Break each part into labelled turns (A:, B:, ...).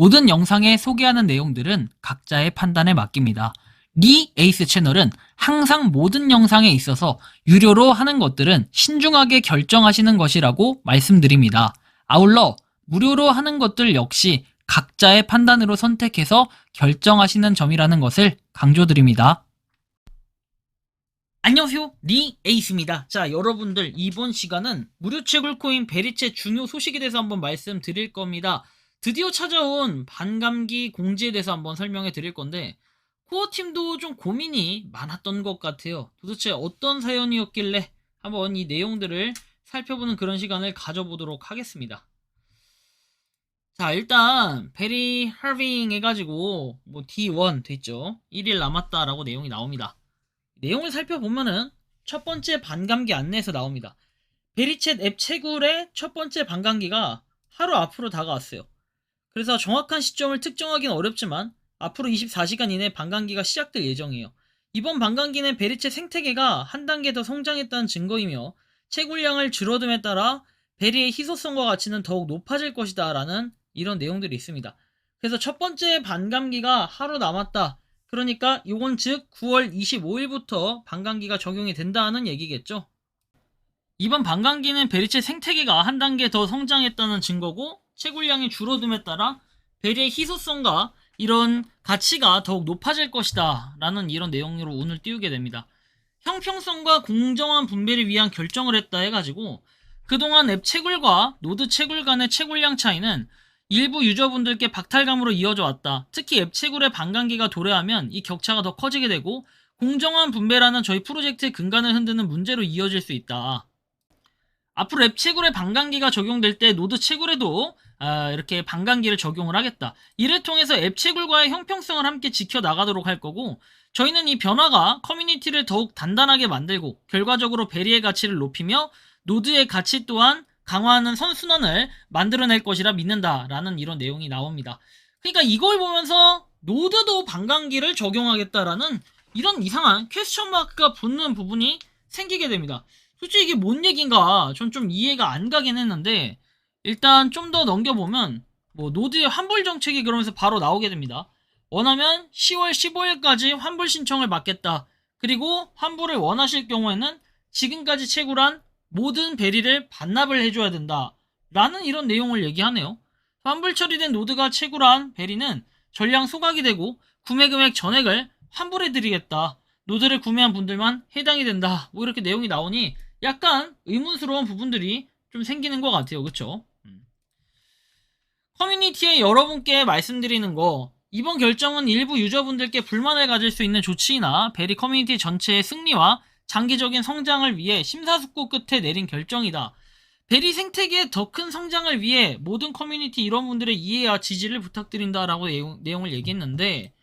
A: 모든 영상에 소개하는 내용들은 각자의 판단에 맡깁니다. 리 에이스 채널은 항상 모든 영상에 있어서 유료로 하는 것들은 신중하게 결정하시는 것이라고 말씀드립니다. 아울러 무료로 하는 것들 역시 각자의 판단으로 선택해서 결정하시는 점이라는 것을 강조드립니다. 안녕하세요, 리 에이스입니다. 자, 여러분들 이번 시간은 무료 채굴코인 베리채 중요 소식에 대해서 한번 말씀드릴 겁니다. 드디어 찾아온 반감기 공지에 대해서 한번 설명해 드릴 건데, 코어팀도 좀 고민이 많았던 것 같아요. 도대체 어떤 사연이었길래 한번 이 내용들을 살펴보는 그런 시간을 가져보도록 하겠습니다. 자, 일단 베리 할빙 해가지고 뭐 D1 됐죠. 1일 남았다라고 내용이 나옵니다. 내용을 살펴보면은 첫 번째 반감기 안내에서 나옵니다. 베리챗 앱 채굴의 첫 번째 반감기가 하루 앞으로 다가왔어요. 그래서 정확한 시점을 특정하기는 어렵지만 앞으로 24시간 이내 반감기가 시작될 예정이에요. 이번 반감기는 베리챗 생태계가 한 단계 더 성장했다는 증거이며 채굴량을 줄어듦에 따라 베리의 희소성과 가치는 더욱 높아질 것이다 라는 이런 내용들이 있습니다. 그래서 첫 번째 반감기가 하루 남았다. 그러니까 요건 즉 9월 25일부터 반감기가 적용이 된다는 얘기겠죠. 이번 반감기는 베리채 생태계가 한 단계 더 성장했다는 증거고 채굴량이 줄어듦에 따라 베리의 희소성과 이런 가치가 더욱 높아질 것이다 라는 이런 내용으로 운을 띄우게 됩니다. 형평성과 공정한 분배를 위한 결정을 했다 해가지고 그동안 앱 채굴과 노드 채굴 간의 채굴량 차이는 일부 유저분들께 박탈감으로 이어져 왔다. 특히 앱 채굴의 반감기가 도래하면 이 격차가 더 커지게 되고 공정한 분배라는 저희 프로젝트의 근간을 흔드는 문제로 이어질 수 있다. 앞으로 앱 채굴의 반감기가 적용될 때 노드 채굴에도 이렇게 반감기를 적용을 하겠다. 이를 통해서 앱 채굴과의 형평성을 함께 지켜나가도록 할 거고 저희는 이 변화가 커뮤니티를 더욱 단단하게 만들고 결과적으로 베리의 가치를 높이며 노드의 가치 또한 강화하는 선순환을 만들어낼 것이라 믿는다라는 이런 내용이 나옵니다. 그러니까 이걸 보면서 노드도 반감기를 적용하겠다라는 이런 이상한 퀘스천 마크가 붙는 부분이 생기게 됩니다. 솔직히 이게 뭔 얘기인가 전 좀 이해가 안 가긴 했는데 일단 좀 더 넘겨보면 뭐 노드의 환불 정책이 그러면서 바로 나오게 됩니다. 원하면 10월 15일까지 환불 신청을 받겠다. 그리고 환불을 원하실 경우에는 지금까지 채굴한 모든 베리를 반납을 해줘야 된다 라는 이런 내용을 얘기하네요. 환불 처리된 노드가 채굴한 베리는 전량 소각이 되고 구매금액 전액을 환불해드리겠다. 노드를 구매한 분들만 해당이 된다. 뭐 이렇게 내용이 나오니 약간 의문스러운 부분들이 좀 생기는 것 같아요. 그쵸? 커뮤니티에 여러분께 말씀드리는 거 이번 결정은 일부 유저분들께 불만을 가질 수 있는 조치이나 베리 커뮤니티 전체의 승리와 장기적인 성장을 위해 심사숙고 끝에 내린 결정이다. 베리 생태계의 더 큰 성장을 위해 모든 커뮤니티 일원분들의 이해와 지지를 부탁드린다라고 내용을 얘기했는데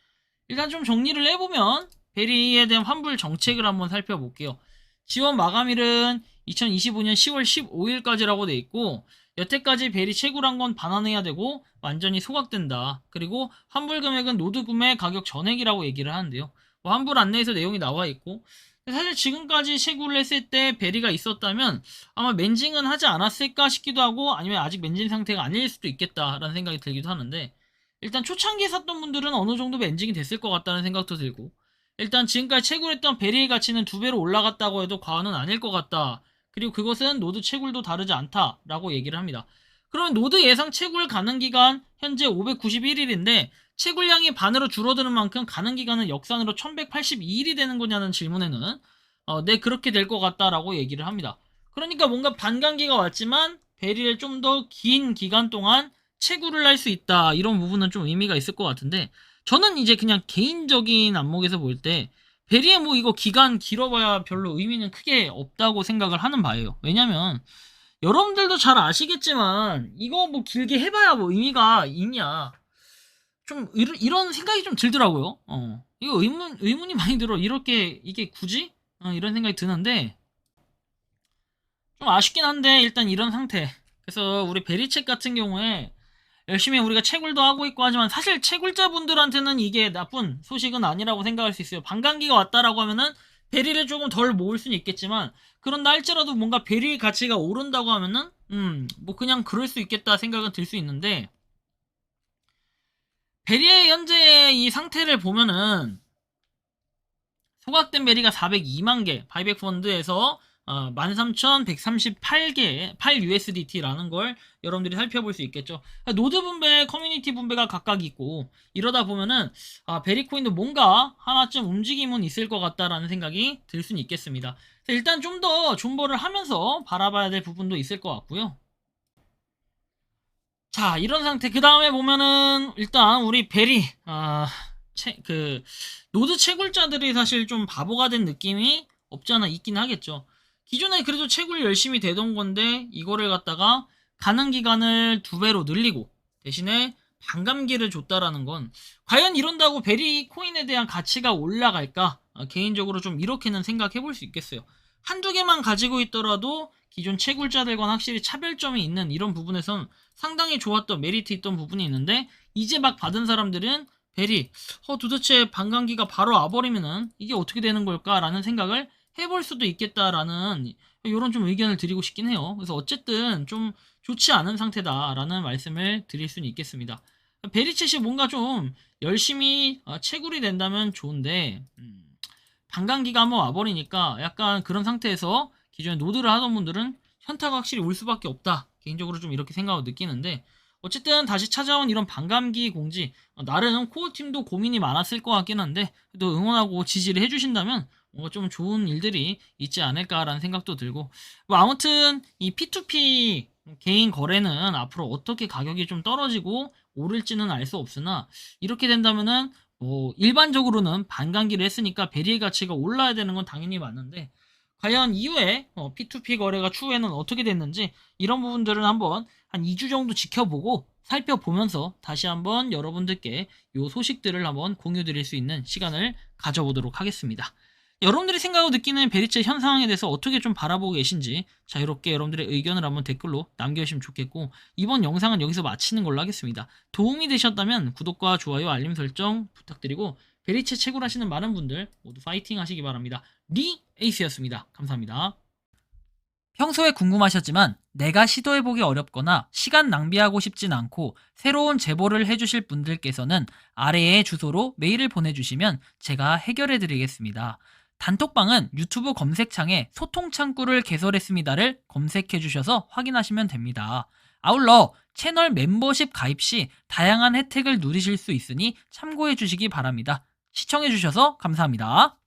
A: 일단 좀 정리를 해보면 베리에 대한 환불 정책을 한번 살펴볼게요. 지원 마감일은 2025년 10월 15일까지라고 돼 있고 여태까지 베리 채굴한 건 반환해야 되고 완전히 소각된다. 그리고 환불 금액은 노드 구매 가격 전액이라고 얘기를 하는데요. 뭐 환불 안내에서 내용이 나와 있고 사실 지금까지 채굴을 했을 때 베리가 있었다면 아마 멘징은 하지 않았을까 싶기도 하고 아니면 아직 멘징 상태가 아닐 수도 있겠다라는 생각이 들기도 하는데 일단 초창기에 샀던 분들은 어느 정도 멘징이 됐을 것 같다는 생각도 들고 일단 지금까지 채굴했던 베리의 가치는 2배로 올라갔다고 해도 과언은 아닐 것 같다. 그리고 그것은 노드 채굴도 다르지 않다라고 얘기를 합니다. 그러면 노드 예상 채굴 가능 기간 현재 591일인데 채굴량이 반으로 줄어드는 만큼 가능 기간은 역산으로 1182일이 되는 거냐는 질문에는 네 그렇게 될 것 같다라고 얘기를 합니다. 그러니까 뭔가 반감기가 왔지만 베리를 좀 더 긴 기간 동안 채굴을 할 수 있다 이런 부분은 좀 의미가 있을 것 같은데 저는 이제 그냥 개인적인 안목에서 볼 때 베리에 뭐 이거 기간 길어봐야 별로 의미는 크게 없다고 생각을 하는 바예요. 왜냐면 여러분들도 잘 아시겠지만 이거 뭐 길게 해봐야 뭐 의미가 있냐 좀 이런 생각이 좀 들더라고요. 이거 의문이 많이 들어. 이렇게 이게 굳이 이런 생각이 드는데 좀 아쉽긴 한데 일단 이런 상태. 그래서 우리 베리책 같은 경우에 열심히 우리가 채굴도 하고 있고 하지만 사실 채굴자분들한테는 이게 나쁜 소식은 아니라고 생각할 수 있어요. 반감기가 왔다라고 하면은 베리를 조금 덜 모을 수는 있겠지만 그런다 할지라도 뭔가 베리 가치가 오른다고 하면은 뭐 그냥 그럴 수 있겠다 생각은 들 수 있는데 베리의 현재 이 상태를 보면은 소각된 베리가 402만 개, 바이백 펀드에서 13,138개, 8USDT라는 걸 여러분들이 살펴볼 수 있겠죠. 노드 분배, 커뮤니티 분배가 각각 있고, 이러다 보면은, 베리코인도 뭔가 하나쯤 움직임은 있을 것 같다라는 생각이 들 수는 있겠습니다. 일단 좀 더 존버를 하면서 바라봐야 될 부분도 있을 것 같고요. 자, 이런 상태. 그 다음에 보면은, 일단 우리 베리, 노드 채굴자들이 사실 좀 바보가 된 느낌이 없지 않아 있긴 하겠죠. 기존에 그래도 채굴 열심히 되던 건데, 이거를 갖다가 가능 기간을 2배로 늘리고, 대신에 반감기를 줬다라는 건, 과연 이런다고 베리 코인에 대한 가치가 올라갈까? 개인적으로 좀 이렇게는 생각해 볼 수 있겠어요. 한두 개만 가지고 있더라도 기존 채굴자들과는 확실히 차별점이 있는 이런 부분에선 상당히 좋았던 메리트 있던 부분이 있는데, 이제 막 받은 사람들은 베리 도대체 반감기가 바로 와버리면은 이게 어떻게 되는 걸까라는 생각을 해볼 수도 있겠다라는 이런 좀 의견을 드리고 싶긴 해요. 그래서 어쨌든 좀 좋지 않은 상태다라는 말씀을 드릴 수는 있겠습니다. 베리챗이 뭔가 좀 열심히 채굴이 된다면 좋은데, 반감기가 한번 와버리니까 약간 그런 상태에서 기존에 노드를 하던 분들은 현타가 확실히 올 수밖에 없다. 개인적으로 좀 이렇게 생각을 느끼는데, 어쨌든 다시 찾아온 이런 반감기 공지, 나름 코어팀도 고민이 많았을 것 같긴 한데, 또 응원하고 지지를 해주신다면 뭔가 좀 좋은 일들이 있지 않을까라는 생각도 들고, 뭐 아무튼 이 P2P 개인 거래는 앞으로 어떻게 가격이 좀 떨어지고 오를지는 알 수 없으나, 이렇게 된다면은 뭐 일반적으로는 반감기를 했으니까 베리의 가치가 올라야 되는 건 당연히 맞는데, 과연 이후에 P2P 거래가 추후에는 어떻게 됐는지 이런 부분들은 한번 한 2주 정도 지켜보고 살펴보면서 다시 한번 여러분들께 이 소식들을 한번 공유 드릴 수 있는 시간을 가져보도록 하겠습니다. 여러분들이 생각하고 느끼는 베리채 현상에 대해서 어떻게 좀 바라보고 계신지 자유롭게 여러분들의 의견을 한번 댓글로 남겨주시면 좋겠고, 이번 영상은 여기서 마치는 걸로 하겠습니다. 도움이 되셨다면 구독과 좋아요, 알림 설정 부탁드리고, 베리채 채굴하시는 많은 분들 모두 파이팅 하시기 바랍니다. 리 에이스였습니다. 감사합니다. 평소에 궁금하셨지만 내가 시도해보기 어렵거나 시간 낭비하고 싶진 않고 새로운 제보를 해주실 분들께서는 아래의 주소로 메일을 보내주시면 제가 해결해드리겠습니다. 단톡방은 유튜브 검색창에 소통창구를 개설했습니다를 검색해주셔서 확인하시면 됩니다. 아울러 채널 멤버십 가입 시 다양한 혜택을 누리실 수 있으니 참고해주시기 바랍니다. 시청해주셔서 감사합니다.